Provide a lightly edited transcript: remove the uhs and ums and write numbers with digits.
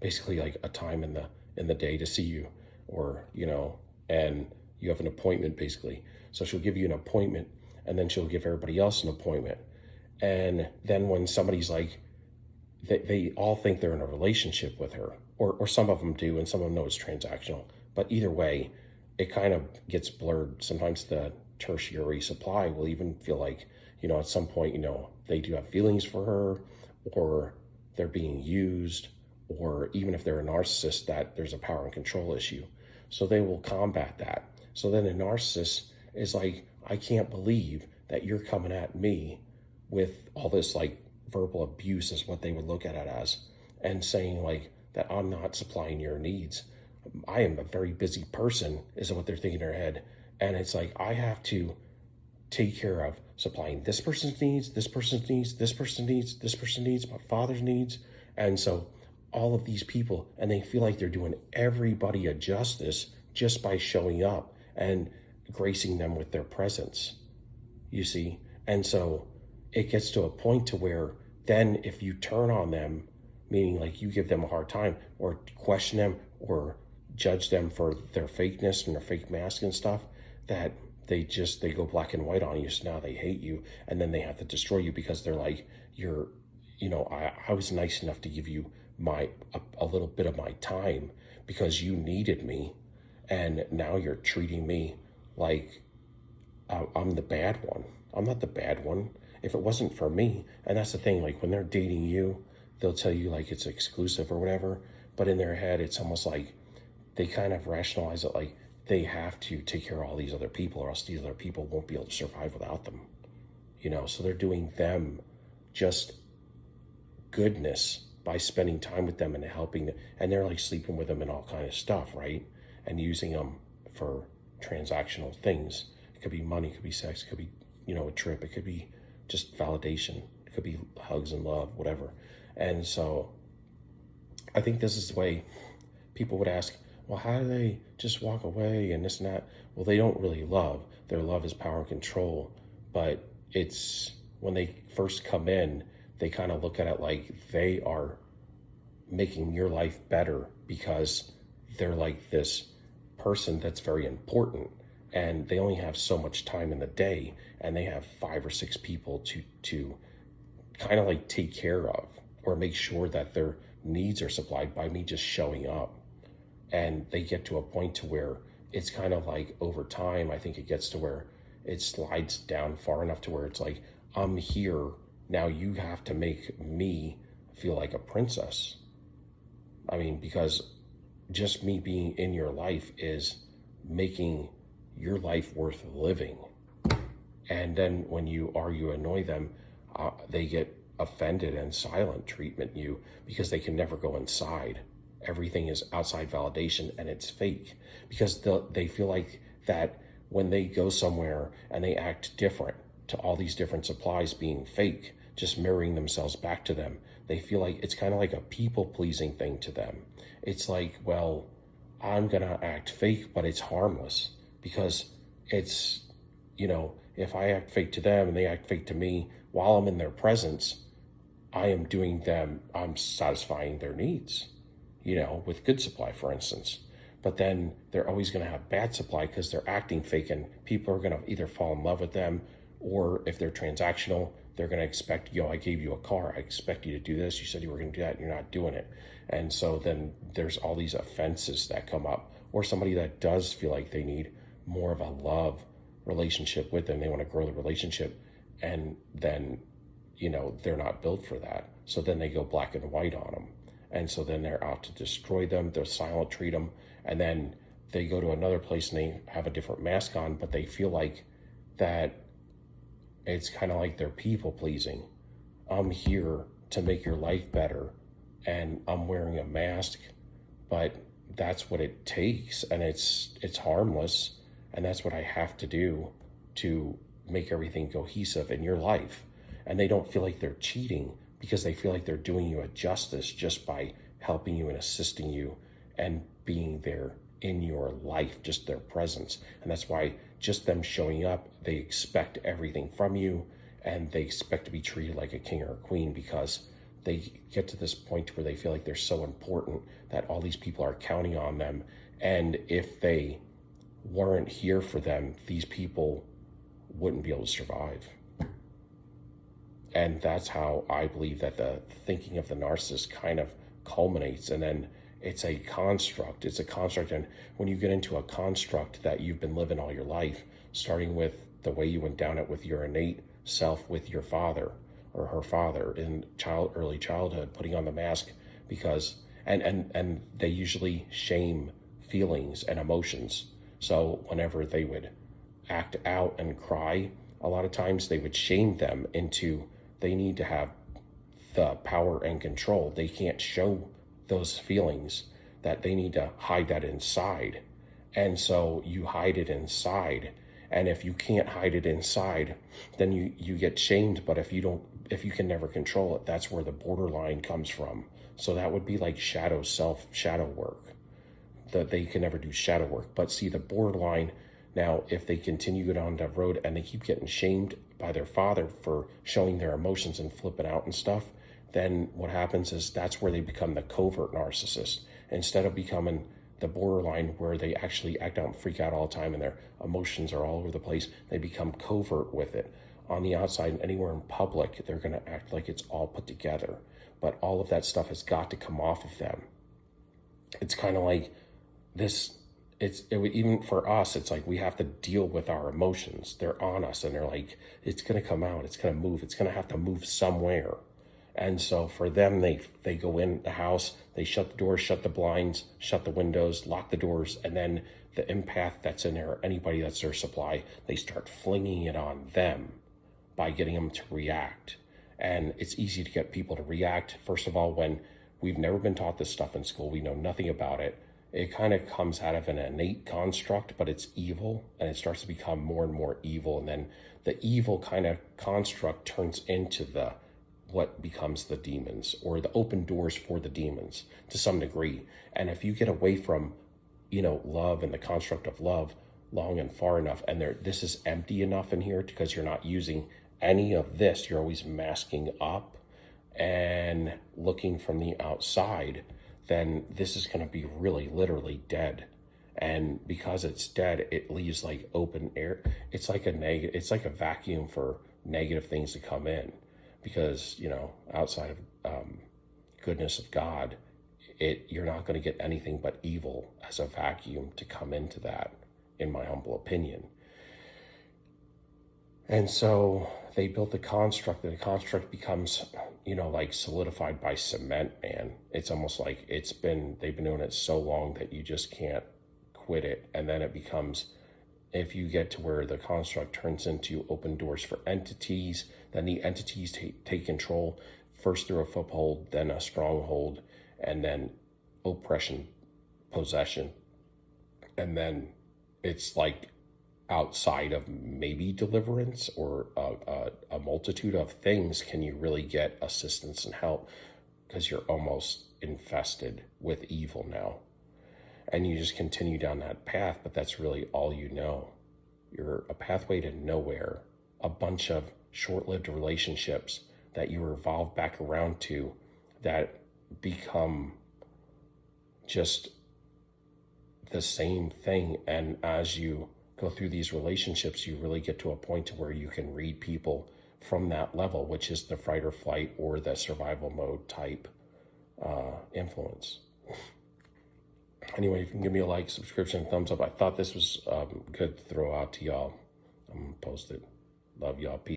basically like a time in the day to see you, or and you have an appointment basically. So she'll give you an appointment, and then she'll give everybody else an appointment. And then when somebody's like, they all think they're in a relationship with her, or some of them do, and some of them know it's transactional. But either way, it kind of gets blurred. Sometimes the tertiary supply will even feel like, at some point, they do have feelings for her, or they're being used, or even if they're a narcissist, that there's a power and control issue. So they will combat that. So then a narcissist is like, I can't believe that you're coming at me with all this like verbal abuse, is what they would look at it as, and saying like that I'm not supplying your needs. I am a very busy person, is what they're thinking in their head. And it's like, I have to take care of supplying this person's needs, this person's needs, this person's needs, this person's needs, my father's needs. And so all of these people, and they feel like they're doing everybody a justice just by showing up and gracing them with their presence, you see. And so it gets to a point to where then if you turn on them, meaning like you give them a hard time or question them or judge them for their fakeness and their fake mask and stuff, that they go black and white on you. So now they hate you, and then they have to destroy you because they're like, I was nice enough to give you a little bit of my time because you needed me, and now you're treating me like I'm the bad one. I'm not the bad one. If it wasn't for me, and that's the thing, like when they're dating you, they'll tell you like it's exclusive or whatever, but in their head, it's almost like they kind of rationalize it like they have to take care of all these other people, or else these other people won't be able to survive without them. So they're doing them just goodness by spending time with them and helping them, and they're like sleeping with them and all kind of stuff, right? And using them for transactional things. It could be money, it could be sex, it could be, a trip, it could be just validation, it could be hugs and love, whatever. And so I think this is the way people would ask, well, how do they just walk away and this and that? Well, they don't really love. Their love is power and control. But it's when they first come in, they kind of look at it like they are making your life better because they're like this person that's very important, and they only have so much time in the day, and they have 5 or 6 people to kind of like take care of or make sure that their needs are supplied by me just showing up. And they get to a point to where it's kind of like over time, I think it gets to where it slides down far enough to where it's like, I'm here, now you have to make me feel like a princess. I mean, because just me being in your life is making your life worth living. And then when you argue, annoy them, they get offended and silent treatment you because they can never go inside. Everything is outside validation, and it's fake because they feel like that when they go somewhere and they act different to all these different supplies being fake, just mirroring themselves back to them, they feel like it's kind of like a people-pleasing thing to them. It's like, well, I'm gonna act fake, but it's harmless because it's, if I act fake to them and they act fake to me while I'm in their presence, I'm satisfying their needs, with good supply, for instance. But then they're always going to have bad supply because they're acting fake, and people are going to either fall in love with them, or if they're transactional, they're going to expect, I gave you a car, I expect you to do this, you said you were going to do that, and you're not doing it. And so then there's all these offenses that come up, or somebody that does feel like they need more of a love relationship with them, they want to grow the relationship, and then they're not built for that. So then they go black and white on them. And so then they're out to destroy them, they'll silent treat them, and then they go to another place and they have a different mask on, but they feel like that it's kind of like they're people pleasing. I'm here to make your life better, and I'm wearing a mask, but that's what it takes, and it's harmless, and that's what I have to do to make everything cohesive in your life. And they don't feel like they're cheating because they feel like they're doing you a justice just by helping you and assisting you and being there in your life, just their presence. And that's why just them showing up, they expect everything from you, and they expect to be treated like a king or a queen because they get to this point where they feel like they're so important that all these people are counting on them. And if they weren't here for them, these people wouldn't be able to survive. And that's how I believe that the thinking of the narcissist kind of culminates. And then it's a construct. It's a construct. And when you get into a construct that you've been living all your life, starting with the way you went down it with your innate self with your father or her father in early childhood, putting on the mask because, and they usually shame feelings and emotions. So whenever they would act out and cry, a lot of times they would shame them into, they need to have the power and control. They can't show those feelings, that they need to hide that inside. And so you hide it inside. And if you can't hide it inside, then you get shamed. But if you can never control it, that's where the borderline comes from. So that would be like shadow work, that they can never do shadow work. But see, the borderline, now, if they continue it on that road and they keep getting shamed by their father for showing their emotions and flipping out and stuff, then what happens is that's where they become the covert narcissist. Instead of becoming the borderline where they actually act out and freak out all the time and their emotions are all over the place, they become covert with it. On the outside and anywhere in public, they're going to act like it's all put together. But all of that stuff has got to come off of them. It's kind of like this. Even for us, it's like we have to deal with our emotions. They're on us and they're like, it's going to come out, it's going to move, it's going to have to move somewhere. And so for them, they go in the house, they shut the doors, shut the blinds, shut the windows, lock the doors, and then the empath that's in there, anybody that's their supply, they start flinging it on them by getting them to react. And it's easy to get people to react, first of all, when we've never been taught this stuff in school, we know nothing about it. It kind of comes out of an innate construct, but it's evil, and it starts to become more and more evil. And then the evil kind of construct turns into what becomes the demons, or the open doors for the demons to some degree. And if you get away from, love and the construct of love long and far enough, and this is empty enough in here because you're not using any of this, you're always masking up and looking from the outside, then this is going to be really literally dead. And because it's dead, it leaves like open air. It's like a vacuum for negative things to come in, because outside of goodness of God, you're not going to get anything but evil as a vacuum to come into that, in my humble opinion. And so they built the construct, and the construct becomes, like solidified by cement, man. It's almost like they've been doing it so long that you just can't quit it. And then it becomes, if you get to where the construct turns into open doors for entities, then the entities take control, first through a foothold, then a stronghold, and then oppression, possession. And then it's like outside of maybe deliverance or a multitude of things can you really get assistance and help, because you're almost infested with evil now. And you just continue down that path, but that's really all you know. You're a pathway to nowhere, a bunch of short-lived relationships that you revolve back around to that become just the same thing. And as you go through these relationships, you really get to a point to where you can read people from that level, which is the fight or flight or the survival mode type influence. Anyway, if you can give me a like, subscription, thumbs up. I thought this was good to throw out to y'all. I'm gonna post it. Love y'all. Peace.